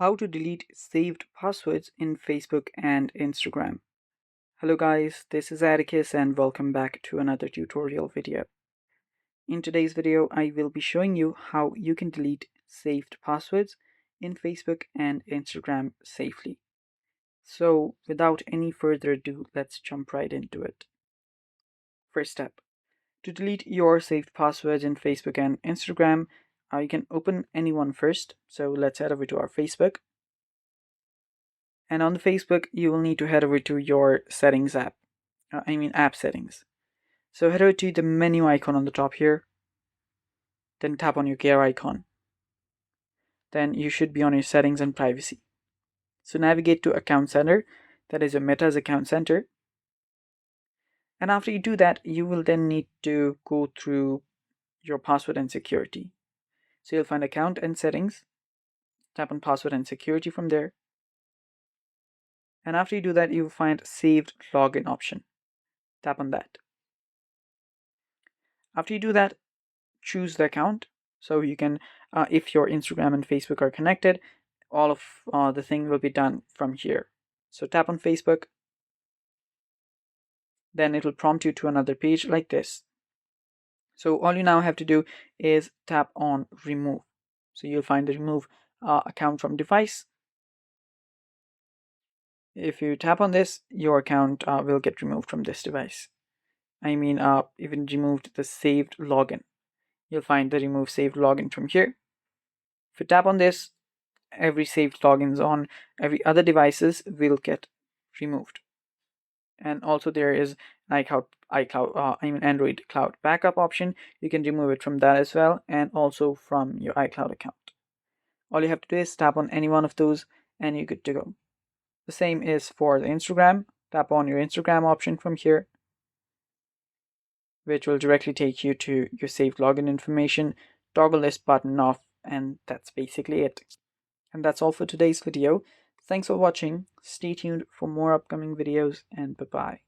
How to delete saved passwords in Facebook and Instagram. Hello guys, this is Atticus and welcome back to another tutorial video. In today's video, I will be showing you how you can delete saved passwords in Facebook and Instagram safely. So without any further ado, let's jump right into it. First step, to delete your saved passwords in Facebook and Instagram, you can open any one first. So let's head over to our Facebook. And on the Facebook, you will need to head over to your settings app. App settings. So head over to the menu icon on the top here. Then tap on your gear icon. Then you should be on your settings and privacy. So navigate to Account Center. That is your Meta's Account Center. And after you do that, you will then need to go through your password and security. So you'll find Account and Settings. Tap on Password and Security from there. And after you do that, you'll find Saved Login option. Tap on that. After you do that, choose the account. So you can, if your Instagram and Facebook are connected, all of the thing will be done from here. So tap on Facebook. Then it will prompt you to another page like this. So all you now have to do is tap on remove. So you'll find the remove account from device. If you tap on this, your account will get removed from this device. Even removed the saved login. You'll find the remove saved login from here. If you tap on this, every saved logins on every other devices will get removed. And also there is Android Cloud backup option. You can remove it from that as well, and also from your iCloud account. All you have to do is tap on any one of those and you're good to go. The same is for the Instagram. Tap on your Instagram option from here, which will directly take you to your saved login information. Toggle this button off, and that's basically it. And that's all for today's video. Thanks for watching. Stay tuned for more upcoming videos, and bye-bye.